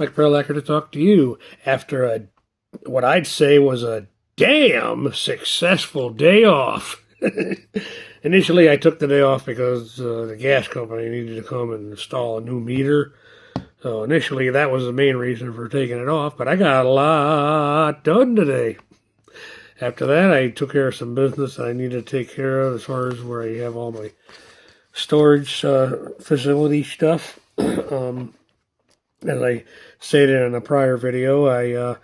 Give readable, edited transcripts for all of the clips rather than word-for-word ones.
Mike Perlacker to talk to you after what I'd say was a damn successful day off. Initially, I took the day off because the gas company needed to come and install a new meter. So initially, that was the main reason for taking it off, but I got a lot done today. After that, I took care of some business that I needed to take care of as far as where I have all my storage facility stuff. As I stated in a prior video, I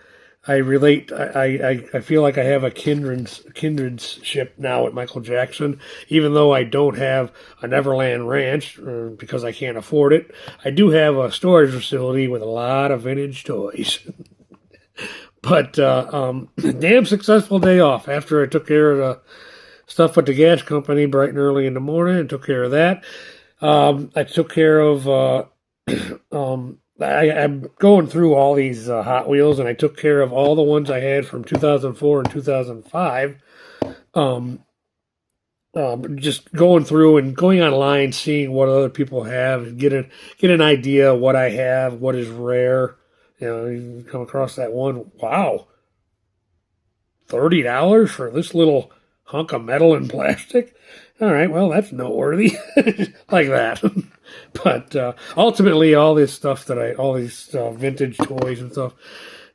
feel like I have a kindredship now with Michael Jackson, even though I don't have a Neverland Ranch because I can't afford it. I do have a storage facility with a lot of vintage toys. But damn successful day off after I took care of the stuff with the gas company bright and early in the morning and took care of that. I took care of I'm going through all these Hot Wheels, and I took care of all the ones I had from 2004 and 2005. Just going through and going online, seeing what other people have, and get an idea of what I have, what is rare. You know, you come across that one. Wow, $30 for this little hunk of metal and plastic. All right, well, that's noteworthy, like that. But ultimately, all these vintage toys and stuff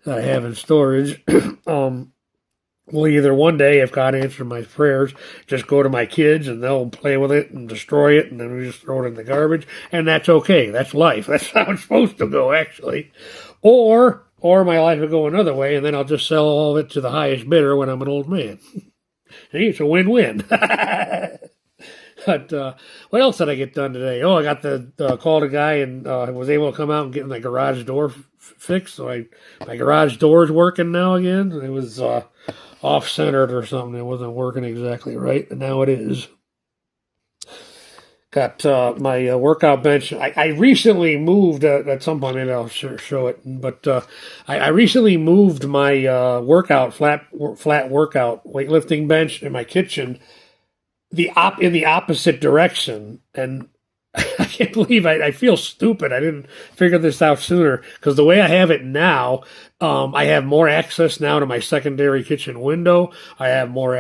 that I have in storage, will either one day, if God answered my prayers, just go to my kids and they'll play with it and destroy it, and then we just throw it in the garbage, and that's okay. That's life. That's how it's supposed to go, actually. Or my life will go another way, and then I'll just sell all of it to the highest bidder when I'm an old man. See, it's a win-win. But what else did I get done today? Oh, I got called a guy and was able to come out and get my garage door fixed. So my garage door is working now again. It was off-centered or something. It wasn't working exactly right, but now it is. Got my workout bench. I recently moved, at some point maybe I'll show it, but I recently moved my flat workout weightlifting bench in my kitchen in the opposite direction, and I can't believe I feel stupid. I didn't figure this out sooner, because the way I have it now, I have more access now to my secondary kitchen window. I have more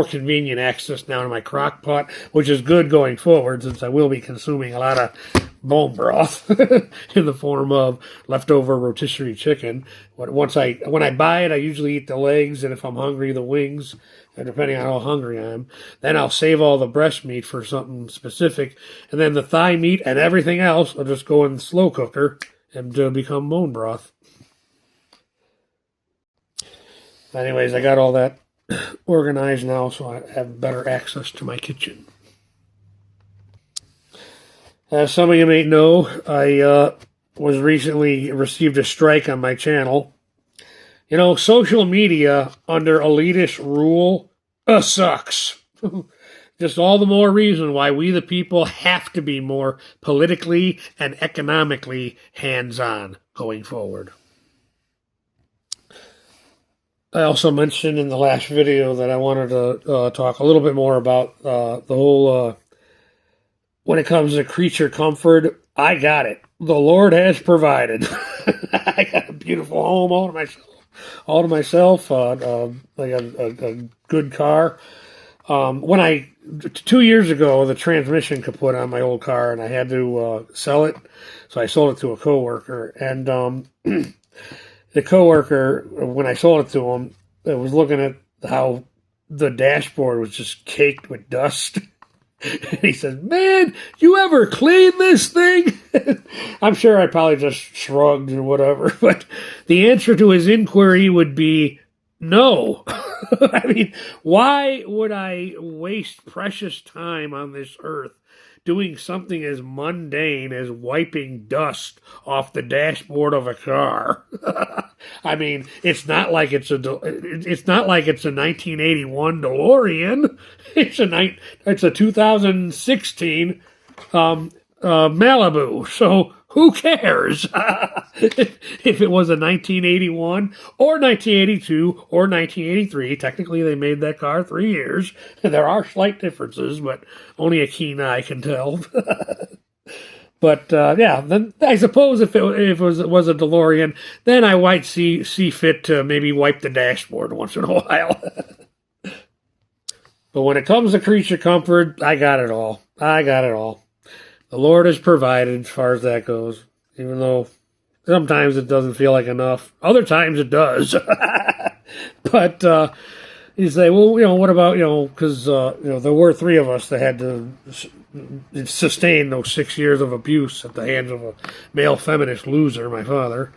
convenient access now to my crock pot, which is good going forward, since I will be consuming a lot of bone broth in the form of leftover rotisserie chicken. When I buy it, I usually eat the legs, and if I'm hungry, the wings. And depending on how hungry I am, then I'll save all the breast meat for something specific, and then the thigh meat and everything else I'll just go in the slow cooker and become bone broth. Anyways, I got all that organized now, so I have better access to my kitchen. As some of you may know, I received a strike on my channel. You know, social media under elitist rule sucks. Just all the more reason why we the people have to be more politically and economically hands-on going forward. I also mentioned in the last video that I wanted to talk a little bit more about the whole, when it comes to creature comfort. I got it. The Lord has provided. I got a beautiful home all to myself, like a good car. 2 years ago, the transmission kaput on my old car, and I had to sell it, so I sold it to a coworker. And the coworker, when I sold it to him, I was looking at how the dashboard was just caked with dust. And he says, "Man, you ever clean this thing?" I'm sure I probably just shrugged or whatever, but the answer to his inquiry would be no. I mean, why would I waste precious time on this earth doing something as mundane as wiping dust off the dashboard of a car? I mean, it's not like it's a 1981 DeLorean. It's a 2016 Malibu. So who cares if it was a 1981 or 1982 or 1983? Technically, they made that car 3 years. There are slight differences, but only a keen eye can tell. But yeah, then I suppose if it was a DeLorean, then I might see fit to maybe wipe the dashboard once in a while. But when it comes to creature comfort, I got it all. I got it all. The Lord has provided as far as that goes, even though sometimes it doesn't feel like enough. Other times it does. But you say, well, what about, because, there were 3 of us that had to sustain those 6 years of abuse at the hands of a male feminist loser, my father.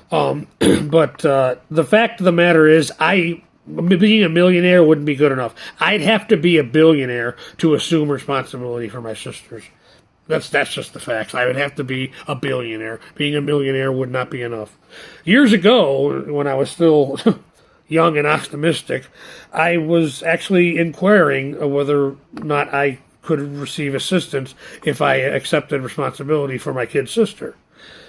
But the fact of the matter is, being a millionaire wouldn't be good enough. I'd have to be a billionaire to assume responsibility for my sisters. That's just the facts. I would have to be a billionaire. Being a millionaire would not be enough. Years ago, when I was still young and optimistic, I was actually inquiring whether or not I could receive assistance if I accepted responsibility for my kid sister.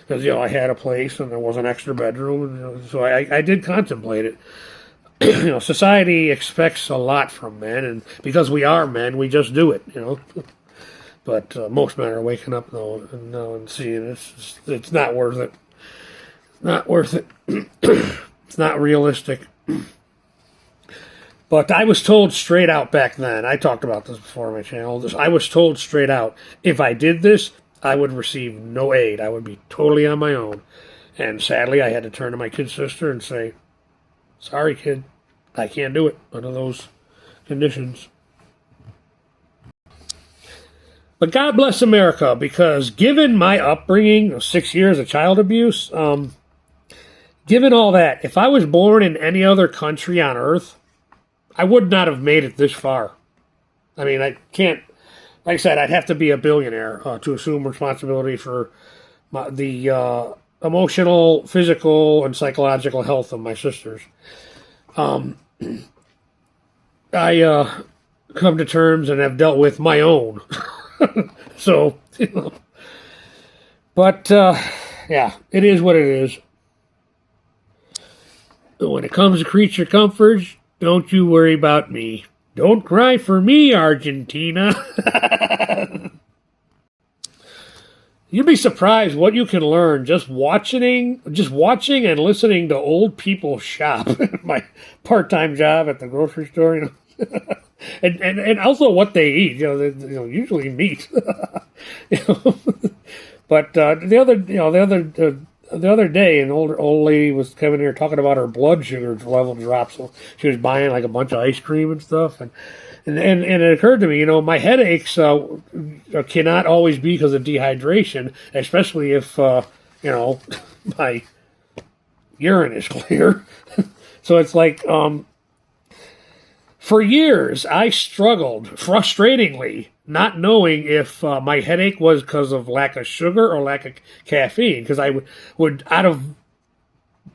Because, I had a place and there was an extra bedroom, so I did contemplate it. Society expects a lot from men, and because we are men, we just do it, But most men are waking up and seeing it's not worth it. Not worth it. It's not realistic. But I was told straight out back then, I talked about this before on my channel, I was told straight out, if I did this, I would receive no aid. I would be totally on my own. And sadly, I had to turn to my kid sister and say, sorry, kid, I can't do it under those conditions. But God bless America, because given my upbringing of 6 years of child abuse, given all that, if I was born in any other country on earth, I would not have made it this far. I mean, I can't, like I said, I'd have to be a billionaire to assume responsibility for the emotional, physical, and psychological health of my sisters. I come to terms and have dealt with my own. So, but, yeah, it is what it is. But when it comes to creature comforts, don't you worry about me. Don't cry for me, Argentina. You'd be surprised what you can learn just watching and listening to old people shop. My part-time job at the grocery store, and also what they eat. Usually meat. But the other day, an old lady was coming here talking about her blood sugar level drop. So she was buying like a bunch of ice cream and stuff, and it occurred to me, my headaches cannot always be because of dehydration, especially if my urine is clear. So it's like for years I struggled frustratingly not knowing if my headache was because of lack of sugar or lack of caffeine, because I would out of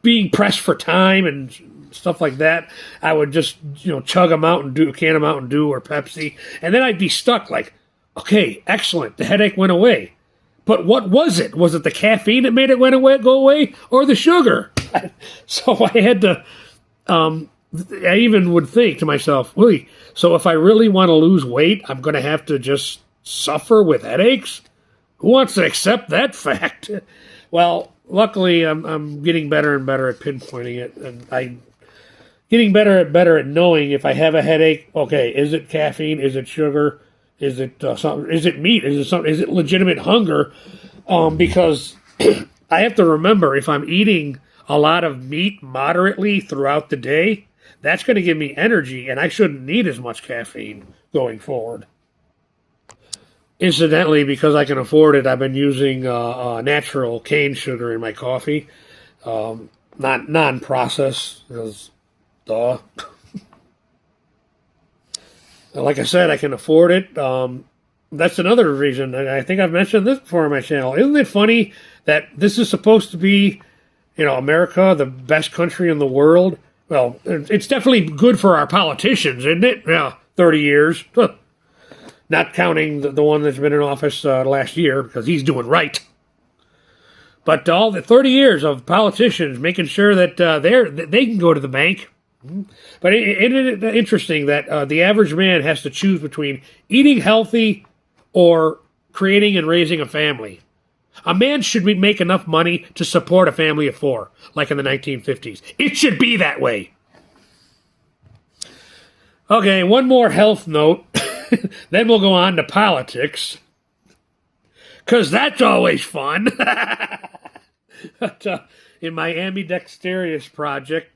being pressed for time and stuff like that, I would just chug a Mountain Dew, a can of Mountain Dew or Pepsi, and then I'd be stuck like, okay, excellent, the headache went away. But what was it? Was it the caffeine that made it go away, or the sugar? So I had to, I even would think to myself, really, so if I really want to lose weight, I'm going to have to just suffer with headaches? Who wants to accept that fact? Well, luckily, I'm getting better and better at pinpointing it, and I'm getting better at knowing if I have a headache. Okay, is it caffeine? Is it sugar? Is it something? Is it meat? Is it something? Is it legitimate hunger? Because I have to remember, if I'm eating a lot of meat moderately throughout the day, that's going to give me energy, and I shouldn't need as much caffeine going forward. Incidentally, because I can afford it, I've been using natural cane sugar in my coffee, not non-processed, because duh. Like I said, I can afford it. That's another reason. I think I've mentioned this before on my channel. Isn't it funny that this is supposed to be, America, the best country in the world? Well, it's definitely good for our politicians, isn't it? Yeah, 30 years. Not counting the one that's been in office last year, because he's doing right. But all the 30 years of politicians making sure that they can go to the bank. But it's interesting that the average man has to choose between eating healthy or creating and raising a family. A man should make enough money to support a family of 4, like in the 1950s. It should be that way. Okay, one more health note. Then we'll go on to politics. Because that's always fun. But, in my ambidextrous project,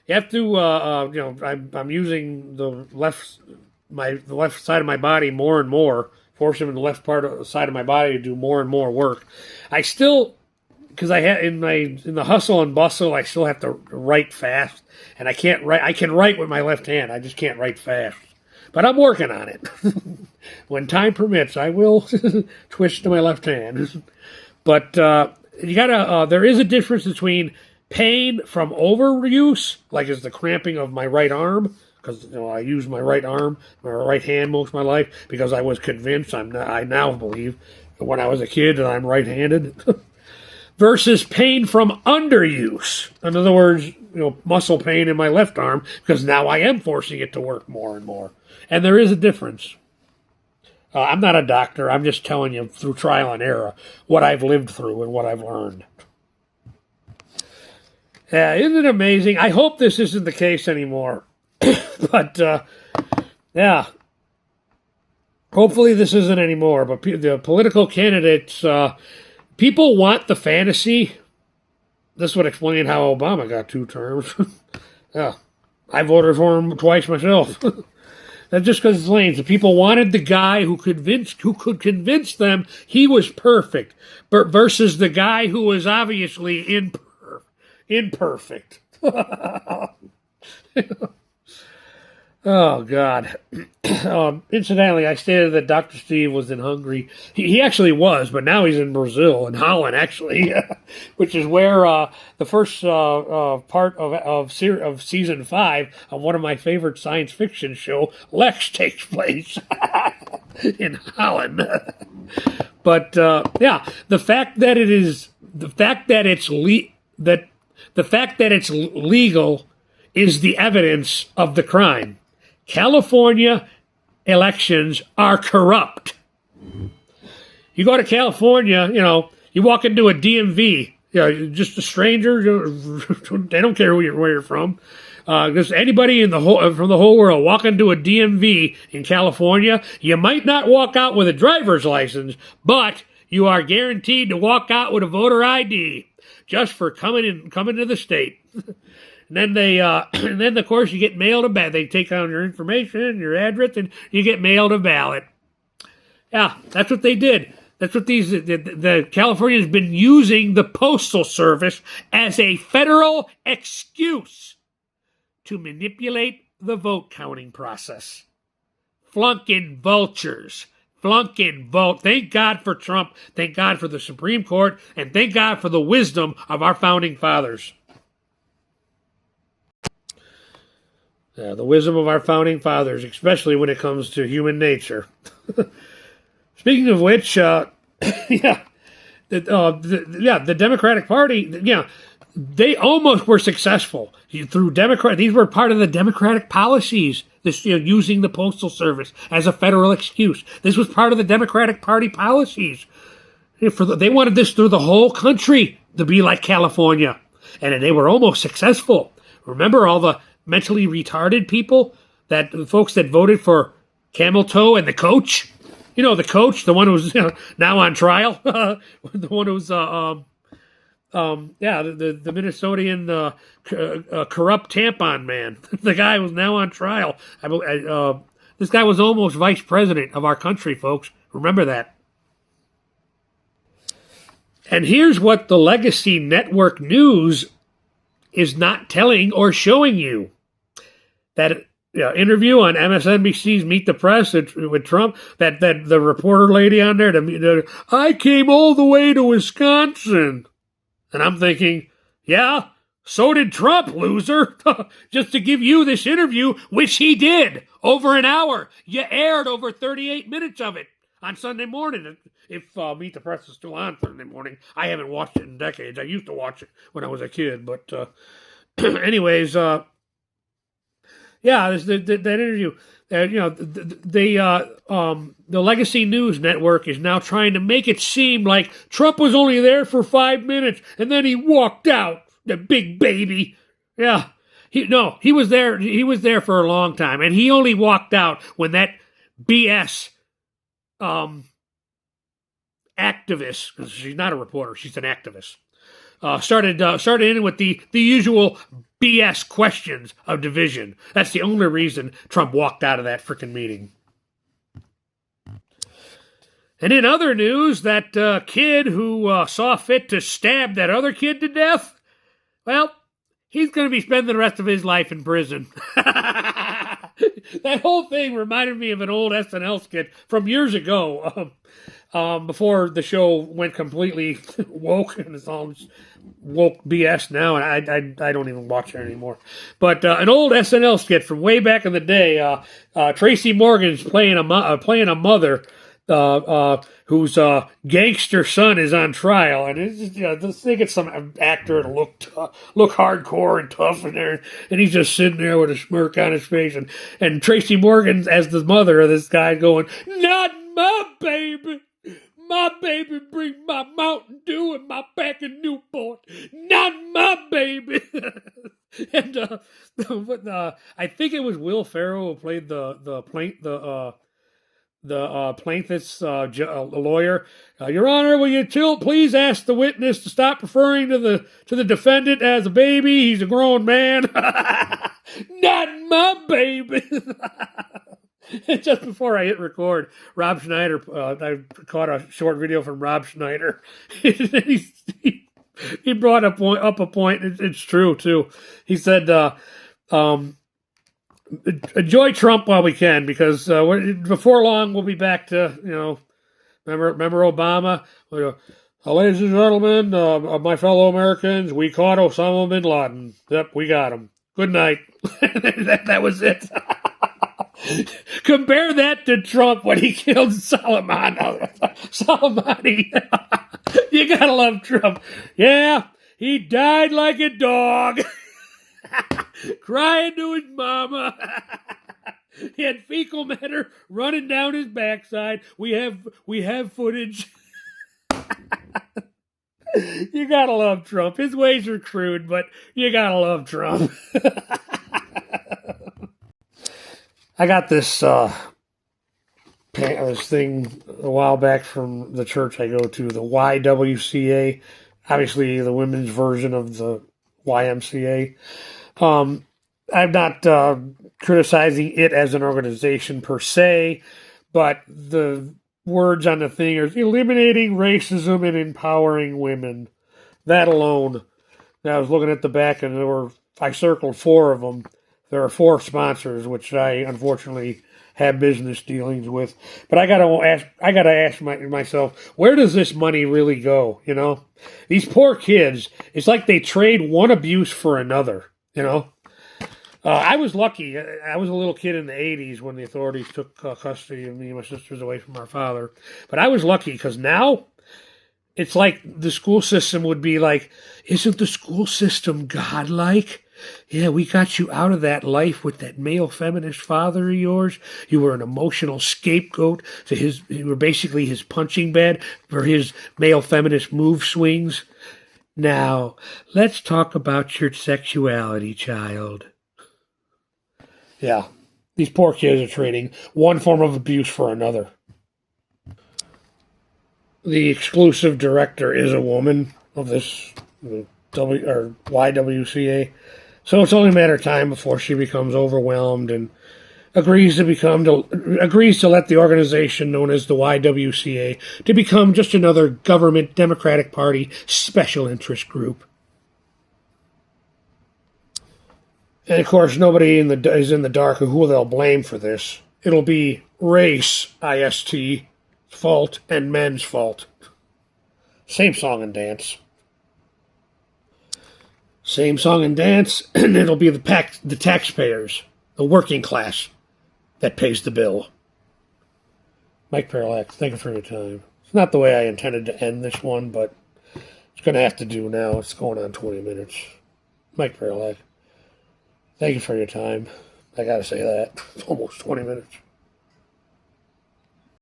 you have to, I'm using the left side of my body more and more, forcing the left part of the side of my body to do more and more work. I still, because I had in the hustle and bustle, I still have to write fast, and I can't write. I can write with my left hand. I just can't write fast. But I'm working on it. When time permits, I will twitch to my left hand. But you gotta. There is a difference between pain from overuse, like is the cramping of my right arm, because I use my right arm, my right hand most of my life, because I was convinced. I now believe when I was a kid that I'm right-handed. Versus pain from underuse. In other words, muscle pain in my left arm, because now I am forcing it to work more and more. And there is a difference. I'm not a doctor. I'm just telling you through trial and error what I've lived through and what I've learned. Isn't it amazing? I hope this isn't the case anymore. But, yeah. Hopefully this isn't anymore. But the political candidates, people want the fantasy. This would explain how Obama got 2 terms. Yeah. I voted for him twice myself. That's just because it's lame. The people wanted the guy who could convince them he was perfect, versus the guy who was obviously imperfect. Oh, God. Incidentally, I stated that Dr. Steve was in Hungary. He actually was, but now he's in Brazil, in Holland, actually, which is where the first part of Season 5 of one of my favorite science fiction show, Lex, takes place in Holland. But, yeah, the fact that it's legal is the evidence of the crime. California elections are corrupt. You go to California, you walk into a DMV, just a stranger, they don't care where you're from. Just anybody from the whole world walk into a DMV in California, you might not walk out with a driver's license, but you are guaranteed to walk out with a voter ID just for coming to the state. And then of course you get mailed a ballot. They take down your information, your address, and you get mailed a ballot. Yeah, that's what they did. That's what the California has been using the Postal Service as a federal excuse to manipulate the vote counting process. Flunking vultures. Flunking vote. Thank God for Trump. Thank God for the Supreme Court. And thank God for the wisdom of our founding fathers. The wisdom of our founding fathers, especially when it comes to human nature. Speaking of which, the Democratic Party, they almost were successful through Democrat. These were part of the Democratic policies. This, using the Postal Service as a federal excuse. This was part of the Democratic Party policies. They wanted this through the whole country to be like California, and they were almost successful. Remember all the mentally retarded people, the folks that voted for Camel Toe and the coach? The coach, the one who's now on trial, the one who's the Minnesotan corrupt tampon man. The guy was now on trial. This guy was almost vice president of our country, folks. Remember that. And here's what the Legacy Network News is not telling or showing you. That interview on MSNBC's Meet the Press with Trump, that the reporter lady on there, I came all the way to Wisconsin. And I'm thinking, yeah, so did Trump, loser. Just to give you this interview, which he did, over an hour. You aired over 38 minutes of it on Sunday morning. If Meet the Press is still on Sunday morning. I haven't watched it in decades. I used to watch it when I was a kid. But anyways, Yeah, that interview. The Legacy News Network is now trying to make it seem like Trump was only there for 5 minutes and then he walked out. The big baby. Yeah. He was there. He was there for a long time, and he only walked out when that BS activist, because she's not a reporter, she's an activist, started in with the usual BS questions of division. That's the only reason Trump walked out of that freaking meeting. And in other news, that kid who saw fit to stab that other kid to death, well, he's going to be spending the rest of his life in prison. That whole thing reminded me of an old SNL skit from years ago, before the show went completely woke, and it's all woke BS now, and I don't even watch it anymore. But an old SNL skit from way back in the day, Tracy Morgan's playing a mother whose gangster son is on trial, and it's just, just think it's some actor to look hardcore and tough in there, and he's just sitting there with a smirk on his face, and Tracy Morgan as the mother of this guy going, "Not my baby. My baby bring my Mountain Dew and my pack of Newport. Not my baby." And I think it was Will Ferrell who played the plaintiff's lawyer. "Your Honor, will you please ask the witness to stop referring to the defendant as a baby? He's a grown man." Not my baby. Just before I hit record, Rob Schneider, I caught a short video from Rob Schneider. he brought up a point. It's true too. He said, "Enjoy Trump while we can, because before long we'll be back to remember Obama. Ladies and gentlemen, my fellow Americans, we caught Osama bin Laden. Yep, we got him. Good night." that was it. Compare that to Trump when he killed Soleimani. You gotta love Trump. "Yeah, he died like a dog." Crying to his mama. He had fecal matter running down his backside. We have footage. You gotta love Trump. His ways are crude, but you gotta love Trump. I got this thing a while back from the church I go to, the YWCA, obviously the women's version of the YMCA. I'm not criticizing it as an organization per se, but the words on the thing are eliminating racism and empowering women. That alone. Now, I was looking at the back, and I circled 4 of them. There are 4 sponsors, which I unfortunately have business dealings with. But I gotta ask myself, where does this money really go? These poor kids. It's like they trade one abuse for another. I was lucky. I was a little kid in the 80s when the authorities took custody of me and my sisters away from our father. But I was lucky because now it's like the school system would be like, "Isn't the school system godlike? Yeah, we got you out of that life with that male feminist father of yours. You were an emotional scapegoat to you were basically his punching bag for his male feminist move swings. Now, let's talk about your sexuality, child." Yeah, these poor kids are trading one form of abuse for another. The exclusive director is a woman of this YWCA. So it's only a matter of time before she becomes overwhelmed and agrees to let the organization known as the YWCA to become just another government Democratic Party special interest group. And of course, nobody is in the dark of who they'll blame for this. It'll be race, IST, fault, and men's fault. Same song and dance. Same song and dance, and it'll be the taxpayers, the working class, that pays the bill. Mike Perlack, thank you for your time. It's not the way I intended to end this one, but it's going to have to do now. It's going on 20 minutes. Mike Perlack, thank you for your time. I gotta say that. It's almost 20 minutes.